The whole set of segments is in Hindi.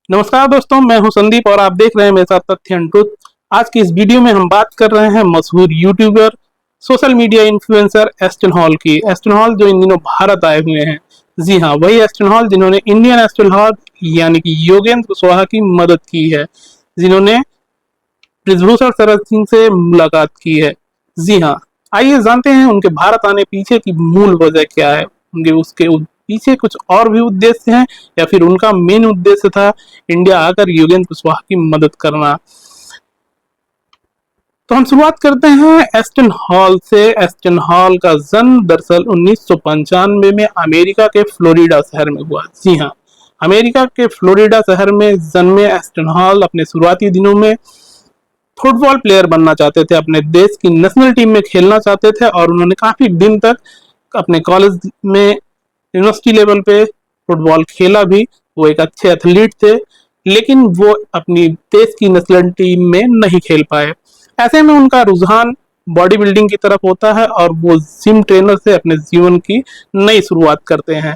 नमस्कार दोस्तों, मैं हूं संदीप और आप देख रहे हैं मेरे साथ तथ्य एंड ट्रुथ। आज की इस वीडियो में हम बात कर रहे हैं मशहूर YouTuber, social media influencer Aston hall की। एस्टन हॉल जो इन दिनों भारत आए हुए हैं। जी हाँ, वही एस्टन हॉल जिन्होंने इंडियन एस्टन हॉल यानी कि योगेंद्र कुशवाहा की मदद की है, जिन्होंने बृजभूषण शरद सिंह से मुलाकात की है। जी हाँ, आइए जानते हैं उनके भारत आने पीछे की मूल वजह क्या है। उनके उसके पीछे कुछ और भी उद्देश्य हैं या फिर उनका मेन उद्देश्य था इंडिया आकर योगेंद्र कुशवाहा की मदद करना। तो हम शुरुआत करते हैं एस्टन हॉल से। एस्टन हॉल का जन्म दरअसल 1995 में अमेरिका के फ्लोरिडा शहर में हुआ। जी हाँ, अमेरिका के फ्लोरिडा शहर में जन्मे एस्टन हॉल अपने शुरुआती दिनों में फुटबॉल प्लेयर बनना चाहते थे, अपने देश की नेशनल टीम में खेलना चाहते थे और उन्होंने काफी दिन तक अपने कॉलेज में, यूनिवर्सिटी लेवल पे फुटबॉल खेला भी। वो एक अच्छे एथलीट थे, लेकिन वो अपनी देश की नेशनल टीम में नहीं खेल पाए। ऐसे में उनका रुझान बॉडी बिल्डिंग की तरफ होता है और वो जिम ट्रेनर से अपने जीवन की नई शुरुआत करते हैं।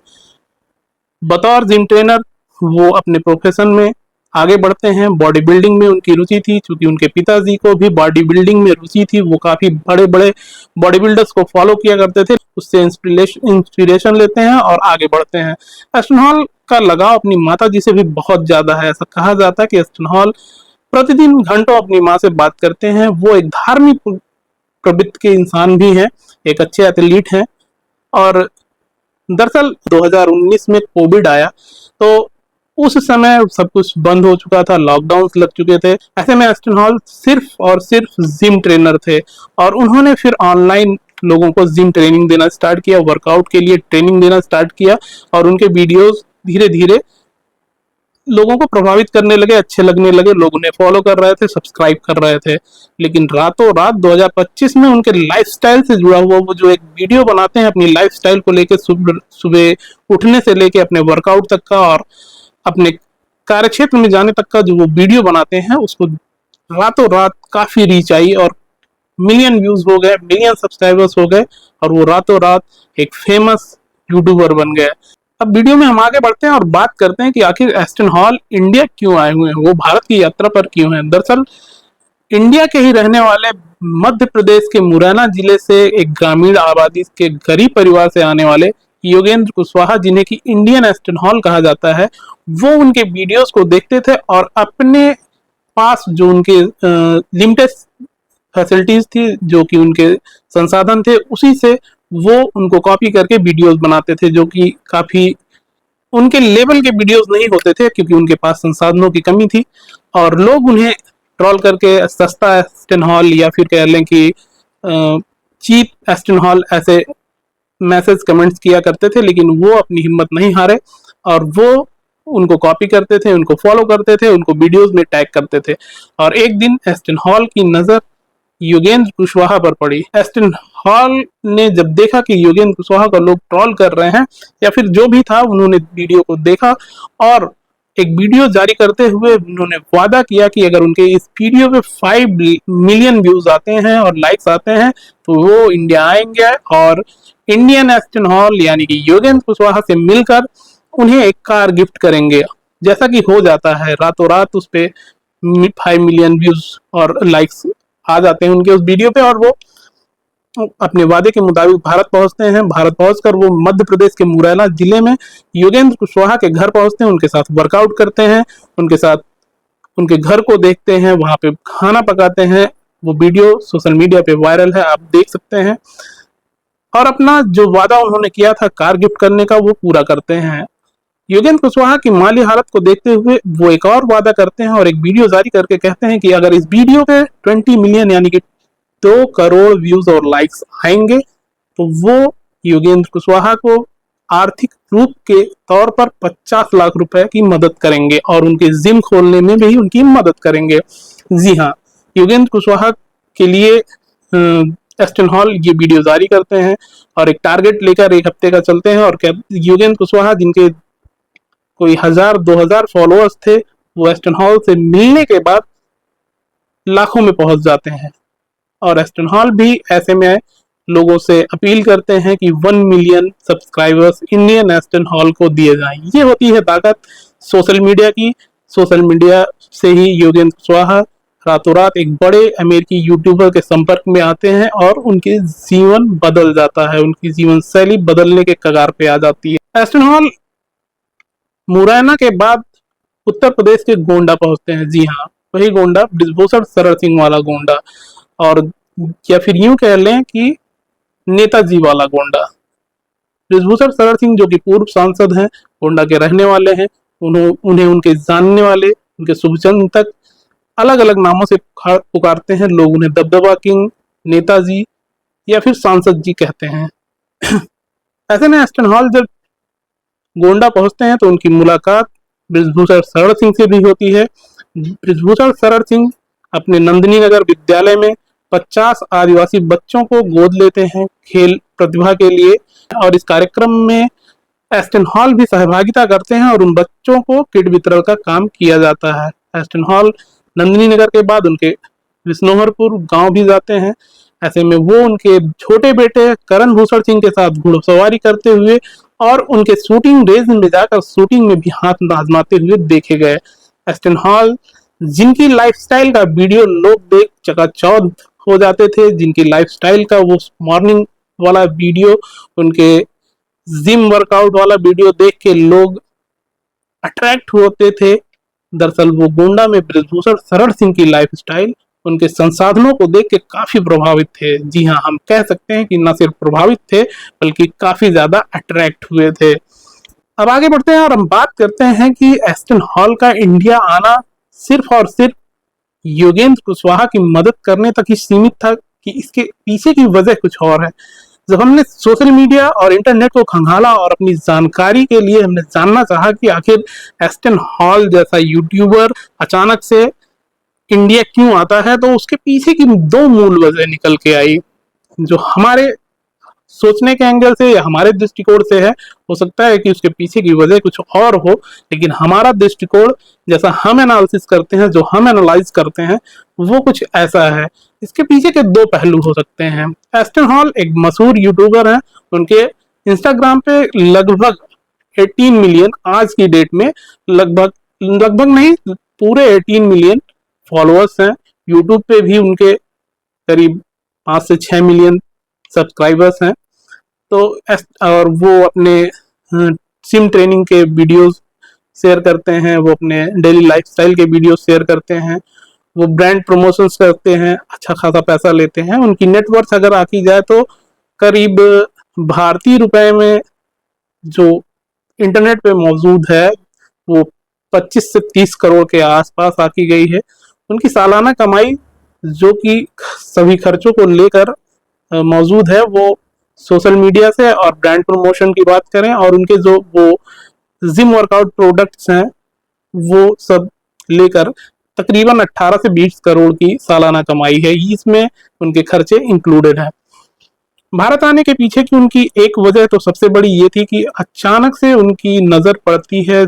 बतौर जिम ट्रेनर वो अपने प्रोफेशन में आगे बढ़ते हैं। बॉडी बिल्डिंग में उनकी रुचि थी, क्योंकि उनके पिताजी को भी बॉडी बिल्डिंग में रुचि थी। वो काफी बड़े बड़े बॉडी बिल्डर्स को फॉलो किया करते थे, उससे इंस्पिरेशन लेते हैं और आगे बढ़ते हैं। एस्टन हॉल का लगाव अपनी माता जी से भी बहुत ज्यादा है। ऐसा कहा जाता है कि एस्टन हॉल प्रतिदिन घंटों अपनी माँ से बात करते हैं। वो एक धार्मिक प्रवृत्ति के इंसान भी हैं, एक अच्छे एथलीट हैं। और दरअसल 2019 में कोविड आया, तो उस समय सब कुछ बंद हो चुका था, लॉकडाउन लग चुके थे। ऐसे में एस्टन हॉल सिर्फ और सिर्फ जिम ट्रेनर थे और उन्होंने फिर ऑनलाइन लोगों को जिम ट्रेनिंग देना स्टार्ट किया, वर्कआउट के लिए ट्रेनिंग देना स्टार्ट किया और उनके वीडियोस धीरे धीरे लोगों को प्रभावित करने लगे, अच्छे लगने लगे। लोग उन्हें फॉलो कर रहे थे, सब्सक्राइब कर रहे थे। लेकिन रातों रात 2025 में उनके लाइफस्टाइल से जुड़ा हुआ वो जो एक वीडियो बनाते हैं अपनी लाइफस्टाइल को लेकर, सुबह उठने से लेके अपने वर्कआउट तक का और अपने कार्यक्षेत्र में जाने तक का जो वो वीडियो बनाते हैं, उसको रातों रात काफी रीच आई और मिलियन व्यूज हो गए, मिलियन सब्सक्राइबर्स हो गए और वो रातों रात एक फेमस यूट्यूबर बन गए। अब वीडियो में हम आगे बढ़ते हैं और बात करते हैं कि आखिर एस्टन हॉल इंडिया क्यों आए हुए हैं, वो भारत की यात्रा पर क्यों हैं। दरअसल इंडिया के ही रहने वाले, मध्य प्रदेश के मुरैना जिले से एक ग्रामीण आबादी के गरीब परिवार से आने वाले योगेंद्र कुशवाहा, जिन्हें कि इंडियन एस्टन हॉल कहा जाता है, वो उनके वीडियोस को देखते थे और अपने पास जो उनके लिमिटेड फैसिलिटीज थी, जो कि उनके संसाधन थे, उसी से वो उनको कॉपी करके वीडियोस बनाते थे, जो कि काफी उनके लेवल के वीडियोस नहीं होते थे, क्योंकि उनके पास संसाधनों की कमी थी। और लोग उन्हें ट्रोल करके सस्ता एस्टन हॉल या फिर कह लें कि चीप एस्टन हॉल ऐसे मैसेज कमेंट्स किया करते थे, लेकिन वो अपनी हिम्मत नहीं हारे और वो उनको कॉपी करते थे, उनको फॉलो करते थे, उनको वीडियोस में टैग करते थे। और एक दिन एस्टन हॉल की नजर योगेंद्र कुशवाहा पर पड़ी। एस्टन हॉल ने जब देखा कि योगेंद्र कुशवाहा को लोग ट्रोल कर रहे हैं या फिर जो भी था, उन्होंने वीडियो को देखा और एक वीडियो जारी करते हुए उन्होंने वादा किया कि अगर उनके इस वीडियो पे 5 मिलियन व्यूज आते हैं और लाइक्स आते हैं तो वो इंडिया आएंगे और इंडियन एस्टन हॉल यानी कि योगेंद्र कुशवाहा से मिलकर उन्हें एक कार गिफ्ट करेंगे। जैसा कि हो जाता है, रातों रात उस पे 5 मिलियन व्यूज और लाइक्स आ जाते हैं उनके उस वीडियो पे और वो अपने वादे के मुताबिक भारत पहुंचते हैं। भारत पहुंचकर वो मध्य प्रदेश के मुरैना जिले में योगेंद्र कुशवाहा के घर पहुंचते हैं, उनके साथ वर्कआउट करते हैं, उनके साथ उनके घर को देखते हैं, वहां पे खाना पकाते हैं। वो वीडियो सोशल मीडिया पे वायरल है, आप देख सकते हैं। और अपना जो वादा उन्होंने किया था कार गिफ्ट करने का, वो पूरा करते हैं। योगेंद्र कुशवाहा की माली हालत को देखते हुए वो एक और वादा करते हैं और एक वीडियो जारी करके कहते हैं कि अगर इस वीडियो पे 20 मिलियन यानी कि 2 करोड़ व्यूज और लाइक्स आएंगे तो वो योगेंद्र कुशवाहा को आर्थिक रूप के तौर पर 50 लाख रुपए की मदद करेंगे और उनके जिम खोलने में भी उनकी मदद करेंगे। जी हाँ, योगेंद्र कुशवाहा के लिए एस्टन हॉल ये वीडियो जारी करते हैं और एक टारगेट लेकर एक हफ्ते का चलते हैं और योगेंद्र कुशवाहा, जिनके कोई 1000-2000 फॉलोअर्स थे, वो एस्टन हॉल से मिलने के बाद लाखों में पहुंच जाते हैं। और एस्टन हॉल भी ऐसे में लोगों से अपील करते हैं कि 1 million subscribers Indian Aston hall को दिए जाएं। ये होती है ताकत सोशल मीडिया की। सोशल मीडिया से ही योगेंद्र कुशवाहा रातों रात एक बड़े अमेरिकी यूट्यूबर के संपर्क में आते हैं और उनके जीवन बदल जाता है, उनकी जीवन शैली बदलने के कगार पे आ जाती है। एस्टन हॉल मुरैना के बाद उत्तर प्रदेश के गोंडा पहुंचते हैं। जी हाँ, वही गोंडा, बृजभूषण शरण सिंह वाला गोंडा, और या फिर यूं कह लें कि नेताजी वाला गोंडा। बृजभूषण शरण सिंह जो कि पूर्व सांसद हैं, गोंडा के रहने वाले हैं, उन्हें उनके जानने वाले, उनके शुभचिंतक अलग अलग नामों से पुकारते हैं। लोग उन्हें दबदबा किंग, नेताजी या फिर सांसद जी कहते हैं। ऐसे में एस्टन हॉल जब गोंडा पहुंचते हैं तो उनकी मुलाकात बृजभूषण शरण सिंह से भी होती है। बृजभूषण शरण सिंह अपने नंदिनी नगर विद्यालय में 50 आदिवासी बच्चों को गोद लेते हैं खेल प्रतिभा के लिए, और इस कार्यक्रम में एस्टन हॉल भी सहभागिता करते हैं और उन बच्चों को किट वितरण का काम किया जाता है। एस्टन हॉल नंदिनी नगर के बाद उनके विष्णुहरपुर गांव भी जाते हैं। ऐसे में वो उनके छोटे बेटे करण भूषण सिंह के साथ घुड़सवारी करते हुए और उनके शूटिंग रेंज में जाकर शूटिंग में भी हाथ आजमाते हुए देखे गए। एस्टन हॉल जिनकी लाइफस्टाइल का वीडियो लोग देख चकाचौंध हो जाते थे, जिनकी लाइफस्टाइल का वो मॉर्निंग वाला वीडियो, उनके जिम वर्कआउट वाला वीडियो देख के लोग अट्रैक्ट होते थे। दरअसल वो गोंडा में बृजभूषण शरण सिंह की लाइफस्टाइल, उनके संसाधनों को देख के काफी प्रभावित थे। जी हाँ, हम कह सकते हैं कि न सिर्फ प्रभावित थे बल्कि काफी ज्यादा अट्रैक्ट हुए थे। अब आगे बढ़ते हैं और हम बात करते हैं कि एस्टन हॉल का इंडिया आना सिर्फ और सिर्फ योगेंद्र कुशवाहा की मदद करने तक ही सीमित था कि इसके पीछे की वजह कुछ और है। जब हमने सोशल मीडिया और इंटरनेट को खंगाला और अपनी जानकारी के लिए हमने जानना चाहा कि आखिर एस्टन हॉल जैसा यूट्यूबर अचानक से इंडिया क्यों आता है, तो उसके पीछे की दो मूल वजह निकल के आई, जो हमारे सोचने के एंगल से या हमारे दृष्टिकोण से है। हो सकता है कि उसके पीछे की वजह कुछ और हो, लेकिन हमारा दृष्टिकोण जैसा हम एनालिसिस करते हैं, जो हम एनालाइज करते हैं, वो कुछ ऐसा है। इसके पीछे के दो पहलू हो सकते हैं। एस्टन हॉल एक मशहूर यूट्यूबर हैं। उनके इंस्टाग्राम पे लगभग 18 मिलियन, आज की डेट में लगभग लगभग नहीं, पूरे 18 मिलियन फॉलोअर्स हैं। यूट्यूब पे भी उनके करीब 5 से 6 मिलियन सब्सक्राइबर्स हैं। तो और वो अपने सिम ट्रेनिंग के वीडियोस शेयर करते हैं, वो अपने डेली लाइफस्टाइल के वीडियो शेयर करते हैं, वो ब्रांड प्रमोशंस करते हैं, अच्छा खासा पैसा लेते हैं। उनकी नेटवर्थ अगर आकी जाए तो करीब भारतीय रुपए में जो इंटरनेट पे मौजूद है वो 25 से 30 करोड़ के आसपास आकी गई है। उनकी सालाना कमाई जो कि सभी खर्चों को लेकर मौजूद है, वो सोशल मीडिया से और ब्रांड प्रमोशन की बात करें और उनके जो वो जिम वर्कआउट प्रोडक्ट्स हैं वो सब लेकर तकरीबन 18 से 20 करोड़ की सालाना कमाई है। इसमें उनके खर्चे इंक्लूडेड हैं। भारत आने के पीछे की उनकी एक वजह तो सबसे बड़ी ये थी कि अचानक से उनकी नजर पड़ती है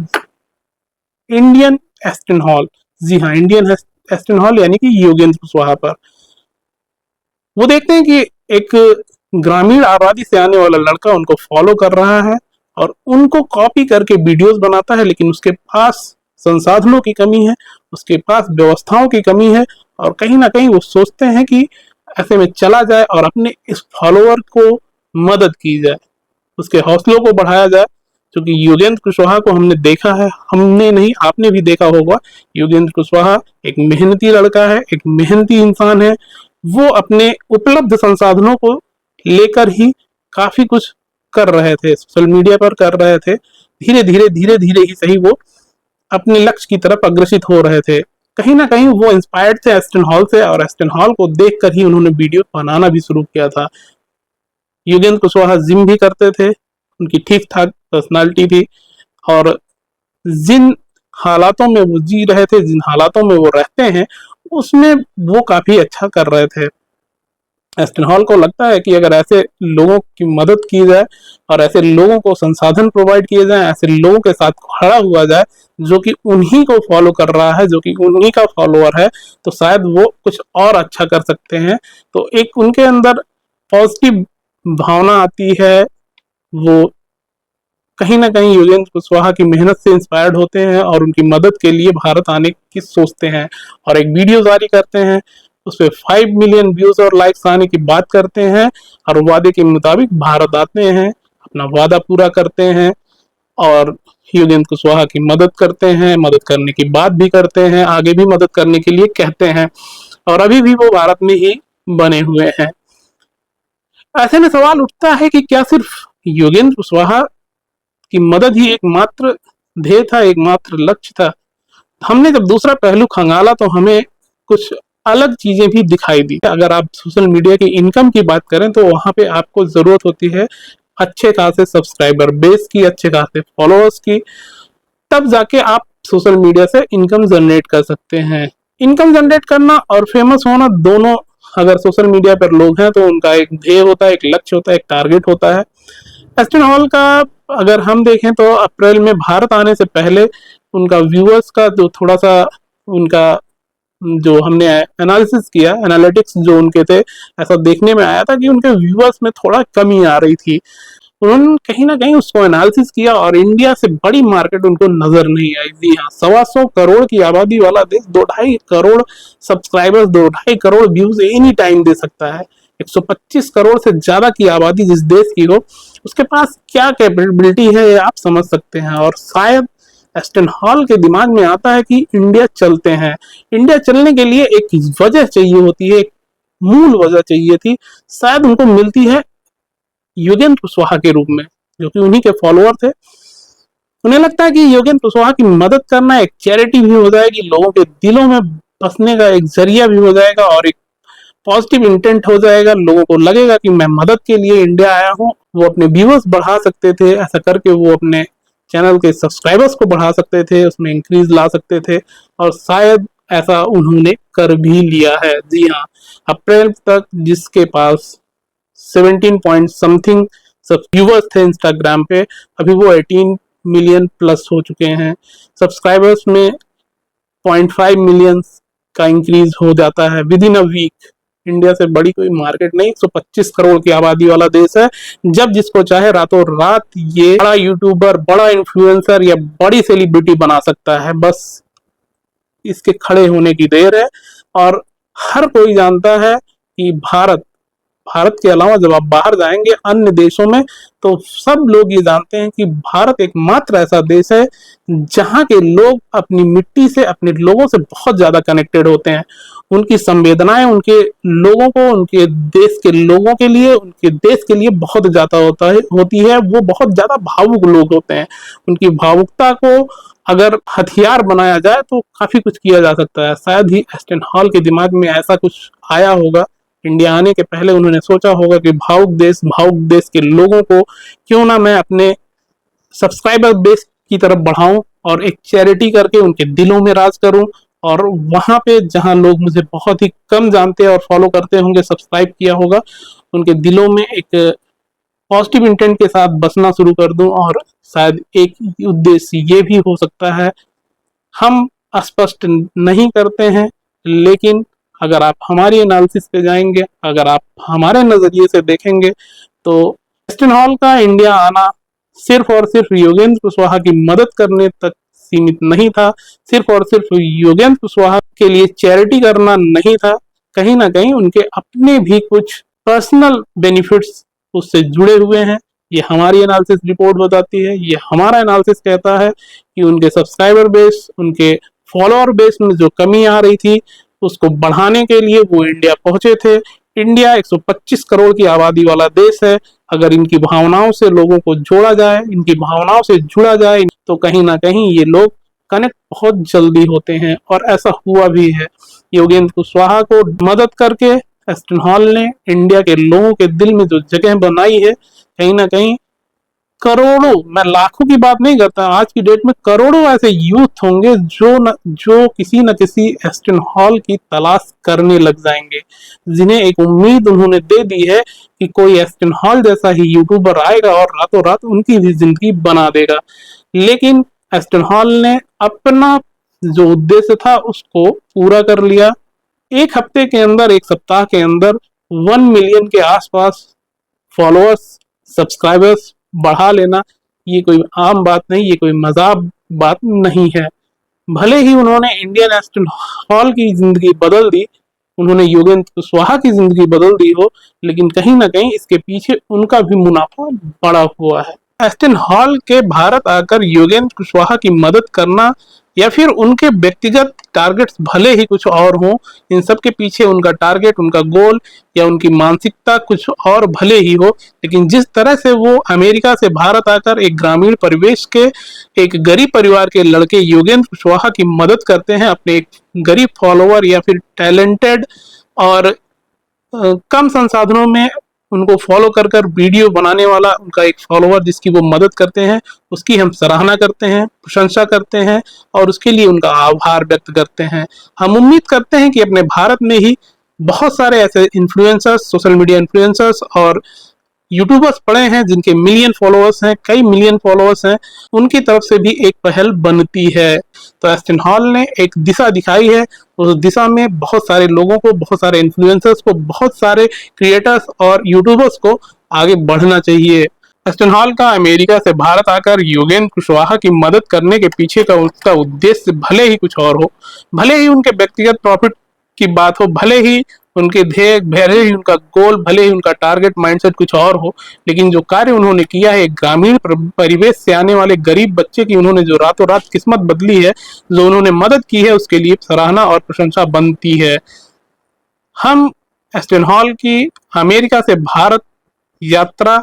इंडियन एस्टन हॉल। जी हाँ, इंडियन एस्टन हॉल यानी कि योगेंद्र कुशवाहा पर। वो देखते हैं कि एक ग्रामीण आबादी से आने वाला लड़का उनको फॉलो कर रहा है और उनको कॉपी करके वीडियोस बनाता है, लेकिन उसके पास संसाधनों की कमी है, उसके पास व्यवस्थाओं की कमी है, और कहीं ना कहीं वो सोचते हैं कि ऐसे में चला जाए और अपने इस फॉलोअर को मदद की जाए, उसके हौसलों को बढ़ाया जाए। क्योंकि योगेंद्र कुशवाहा को हमने देखा है, हमने नहीं आपने भी देखा होगा, योगेंद्र कुशवाहा एक मेहनती लड़का है, एक मेहनती इंसान है। वो अपने उपलब्ध संसाधनों को लेकर ही काफी कुछ कर रहे थे, सोशल मीडिया पर कर रहे थे। धीरे धीरे ही सही वो अपने लक्ष्य की तरफ अग्रसित हो रहे थे। कहीं ना कहीं वो इंस्पायर्ड थे एस्टन हॉल से, और एस्टन हॉल को देखकर ही उन्होंने वीडियो बनाना भी शुरू किया था। योगेंद्र कुशवाहा जिम भी करते थे, उनकी ठीक ठाक पर्सनालिटी थी, और जिन हालातों में वो जी रहे थे, जिन हालातों में वो रहते हैं, उसमें वो काफी अच्छा कर रहे थे। एस्टन हॉल को लगता है कि अगर ऐसे लोगों की मदद की जाए और ऐसे लोगों को संसाधन प्रोवाइड किए जाए, ऐसे लोगों के साथ खड़ा हुआ जाए जो कि उन्हीं को फॉलो कर रहा है, जो कि उन्हीं का फॉलोअर है, तो शायद वो कुछ और अच्छा कर सकते हैं। तो एक उनके अंदर पॉजिटिव भावना आती है, वो कहीं ना कहीं योगेंद्र कुशवाहा की मेहनत से इंस्पायर्ड होते हैं और उनकी मदद के लिए भारत आने की सोचते हैं और एक वीडियो जारी करते हैं। उस पर 5 मिलियन व्यूज और लाइक्स आने की बात करते हैं और वादे के मुताबिक भारत आते हैं, अपना वादा पूरा करते हैं और योगेंद्र कुशवाहा की मदद करते हैं। मदद करने की बात भी करते हैं, आगे भी मदद करने के लिए कहते हैं और अभी भी वो भारत में ही बने हुए हैं। ऐसे में सवाल उठता है कि क्या सिर्फ योगेंद्र कुशवाहा की मदद ही एकमात्र ध्येय था, एकमात्र लक्ष्य था? हमने जब दूसरा पहलू खंगाला तो हमें कुछ अलग चीजें भी दिखाई दी। अगर आप सोशल मीडिया की इनकम की बात करें तो वहां पे आपको जरूरत होती है अच्छे खासे सब्सक्राइबर बेस की, अच्छे खासे फॉलोअर्स की, तब जाके आप सोशल मीडिया से इनकम जनरेट कर सकते हैं। इनकम जनरेट करना और फेमस होना दोनों, अगर सोशल मीडिया पर लोग हैं तो उनका एक ध्येय होता है, एक लक्ष्य होता है, एक टारगेट होता है। एस्टन हॉल का अगर हम देखें तो अप्रैल में भारत आने से पहले उनका व्यूअर्स का जो थोड़ा सा उनका जो हमने एनालिसिस किया, एनालिटिक्स जो उनके थे, ऐसा देखने में आया था कि उनके व्यूअर्स में थोड़ा कमी आ रही थी। उन्होंने कहीं ना कहीं उसको एनालिसिस किया और इंडिया से बड़ी मार्केट उनको नजर नहीं आई। जी हाँ, 125 करोड़ की आबादी वाला देश 2-2.5 crore subscribers, 2-2.5 crore views any time दे सकता है। 125 करोड़ से ज्यादा की आबादी जिस देश की हो, उसके पास क्या कैपेबिलिटी है ये आप समझ सकते हैं। और शायद एस्टन हॉल के दिमाग में आता है कि इंडिया चलते हैं। इंडिया चलने के लिए एक वजह चाहिए होती है, एक मूल वजह चाहिए थी, शायद उनको मिलती है योगेंद्र कुशवाहा के रूप में, जो कि उन्हीं के फॉलोअर थे। उन्हें लगता है कि योगेंद्र कुशवाहा की मदद करना एक चैरिटी भी हो जाएगी, लोगों के दिलों में बसने का एक जरिया भी हो जाएगा और एक पॉजिटिव इंटेंट हो जाएगा। लोगों को लगेगा कि मैं मदद के लिए इंडिया आया हूँ। वो अपने व्यूअर्स बढ़ा सकते थे, ऐसा करके वो अपने चैनल के सब्सक्राइबर्स को बढ़ा सकते थे, उसमें इंक्रीज ला सकते थे और शायद ऐसा उन्होंने कर भी लिया है। जी हाँ, अप्रैल तक जिसके पास 17 पॉइंट समथिंग सब व्यूवर्स थे इंस्टाग्राम पे, अभी वो 18 मिलियन प्लस हो चुके हैं। सब्सक्राइबर्स में 0.5 मिलियन का इंक्रीज हो जाता है within a week. India से बड़ी कोई मार्केट नहीं, 125 करोड़ की आबादी वाला देश है। जब जिसको चाहे रातों रात ये बड़ा यूट्यूबर, बड़ा इन्फ्लुएंसर या बड़ी सेलिब्रिटी बना सकता है, बस इसके खड़े होने की देर है। और हर कोई जानता है कि भारत के अलावा जब आप बाहर जाएंगे अन्य देशों में, तो सब लोग ये जानते हैं कि भारत एकमात्र ऐसा देश है जहां के लोग अपनी मिट्टी से, अपने लोगों से बहुत ज्यादा कनेक्टेड होते हैं। उनकी संवेदनाएं उनके लोगों को, उनके देश के लोगों के लिए, उनके देश के लिए बहुत ज्यादा होती है। वो बहुत ज्यादा भावुक लोग होते हैं। उनकी भावुकता को अगर हथियार बनाया जाए तो काफी कुछ किया जा सकता है। शायद ही एस्टन हॉल के दिमाग में ऐसा कुछ आया होगा। इंडिया आने के पहले उन्होंने सोचा होगा कि भावुक देश के लोगों को क्यों ना मैं अपने सब्सक्राइबर बेस की तरफ बढ़ाऊं और एक चैरिटी करके उनके दिलों में राज करूं। और वहां पे जहां लोग मुझे बहुत ही कम जानते और फॉलो करते होंगे, सब्सक्राइब किया होगा, उनके दिलों में एक पॉजिटिव इंटेंट के साथ बसना शुरू कर दूं। और शायद एक उद्देश्य ये भी हो सकता है, हम स्पष्ट नहीं करते हैं, लेकिन अगर आप हमारी एनालिसिस पे जाएंगे, अगर आप हमारे नजरिए से देखेंगे, तो एस्टन हॉल का इंडिया आना सिर्फ और सिर्फ योगेंद्र कुशवाहा की मदद करने तक सीमित नहीं था, सिर्फ और सिर्फ योगेंद्र कुशवाहा के लिए चैरिटी करना नहीं था। कहीं ना कहीं उनके अपने भी कुछ पर्सनल बेनिफिट्स उससे जुड़े हुए हैं। ये हमारी एनालिसिस रिपोर्ट बताती है, ये हमारा एनालिसिस कहता है कि उनके सब्सक्राइबर बेस, उनके फॉलोअर बेस में जो कमी आ रही थी, उसको बढ़ाने के लिए वो इंडिया पहुंचे थे। इंडिया 125 करोड़ की आबादी वाला देश है। अगर इनकी भावनाओं से लोगों को जोड़ा जाए, इनकी भावनाओं से जुड़ा जाए, तो कहीं ना कहीं ये लोग कनेक्ट बहुत जल्दी होते हैं और ऐसा हुआ भी है। योगेंद्र कुशवाहा को मदद करके एस्टन हॉल ने इंडिया के लोगों के दिल में जो जगह बनाई है, कहीं ना कहीं करोड़ों, मैं लाखों की बात नहीं करता, आज की डेट में करोड़ों ऐसे यूथ होंगे जो किसी न किसी एस्टन हॉल की तलाश करने लग जाएंगे, जिन्हें एक उम्मीद उन्होंने दे दी है कि कोई एस्टन हॉल जैसा ही यूट्यूबर आएगा और रातों रात उनकी भी जिंदगी बना देगा। लेकिन एस्टन हॉल ने अपना जो उद्देश्य था उसको पूरा कर लिया। एक हफ्ते के अंदर, एक सप्ताह के अंदर 1 मिलियन के आसपास फॉलोअर्स, सब्सक्राइबर्स बढ़ा लेना ये कोई आम बात नहीं, ये कोई मजाक बात नहीं है। भले ही उन्होंने इंडियन एस्टन हॉल की जिंदगी बदल दी, उन्होंने योगेंद्र कुशवाहा की जिंदगी बदल दी हो, लेकिन कहीं ना कहीं इसके पीछे उनका भी मुनाफा बड़ा हुआ है। एस्टन हॉल के भारत आकर योगेंद्र कुशवाहा की मदद करना या फिर उनके व्यक्तिगत टारगेट्स भले ही कुछ और हों, इन सब के पीछे उनका टारगेट, उनका गोल या उनकी मानसिकता कुछ और भले ही हो, लेकिन जिस तरह से वो अमेरिका से भारत आकर एक ग्रामीण परिवेश के एक गरीब परिवार के लड़के योगेंद्र कुशवाहा की मदद करते हैं, अपने एक गरीब फॉलोवर या फिर टैलेंटेड और कम संसाधनों में उनको फॉलो कर कर वीडियो बनाने वाला उनका एक फॉलोवर जिसकी वो मदद करते हैं, उसकी हम सराहना करते हैं, प्रशंसा करते हैं और उसके लिए उनका आभार व्यक्त करते हैं। हम उम्मीद करते हैं कि अपने भारत में ही बहुत सारे ऐसे इन्फ्लुएंसर्स, सोशल मीडिया इन्फ्लुएंसर्स और यूट्यूबर्स पड़े हैं जिनके मिलियन फॉलोअर्स हैं, कई मिलियन फॉलोअर्स हैं, उनकी तरफ से भी एक पहल बनती है। तो एस्टन हॉल ने एक दिशा दिखाई है, उस दिशा में बहुत सारे लोगों को, बहुत सारे इन्फ्लुएंसर्स को, बहुत सारे क्रिएटर्स और यूट्यूबर्स को आगे बढ़ना चाहिए। एस्टन हॉल का अमेरिका से भारत आकर योगेंद्र कुशवाहा की मदद करने के पीछे का उसका उद्देश्य भले ही कुछ और हो, भले ही उनके व्यक्तिगत प्रॉफिट की बात हो, भले ही उनके ध्येय, भले ही उनका गोल, भले ही उनका टारगेट माइंडसेट कुछ और हो, लेकिन जो कार्य उन्होंने किया है, ग्रामीण परिवेश से आने वाले गरीब बच्चे की उन्होंने जो रातों रात किस्मत बदली है, जो उन्होंने मदद की है, उसके लिए सराहना और प्रशंसा बनती है। हम एस्टन हॉल की अमेरिका से भारत यात्रा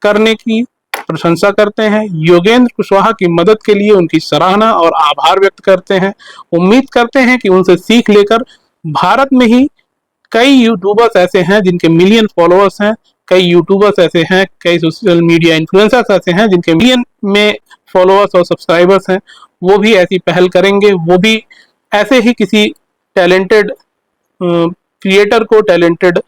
करने की प्रशंसा करते हैं, योगेंद्र कुशवाहा की मदद के लिए उनकी सराहना और आभार व्यक्त करते हैं। उम्मीद करते हैं कि उनसे सीख लेकर भारत में ही कई यूट्यूबर्स ऐसे हैं जिनके मिलियन फॉलोअर्स हैं, कई यूट्यूबर्स ऐसे हैं, कई सोशल मीडिया इन्फ्लुएंसर्स ऐसे हैं जिनके मिलियन में फॉलोअर्स और सब्सक्राइबर्स हैं, वो भी ऐसी पहल करेंगे, वो भी ऐसे ही किसी टैलेंटेड क्रिएटर को, टैलेंटेड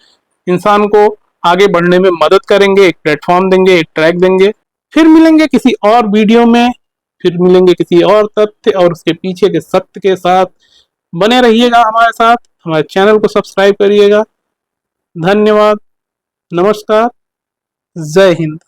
इंसान को आगे बढ़ने में मदद करेंगे, एक प्लेटफॉर्म देंगे, एक ट्रैक देंगे। फिर मिलेंगे किसी और वीडियो में, फिर मिलेंगे किसी और तथ्य और उसके पीछे के सत्य के साथ। बने रहिएगा हमारे साथ, हमारे चैनल को सब्सक्राइब करिएगा। धन्यवाद, नमस्कार, जय हिंद।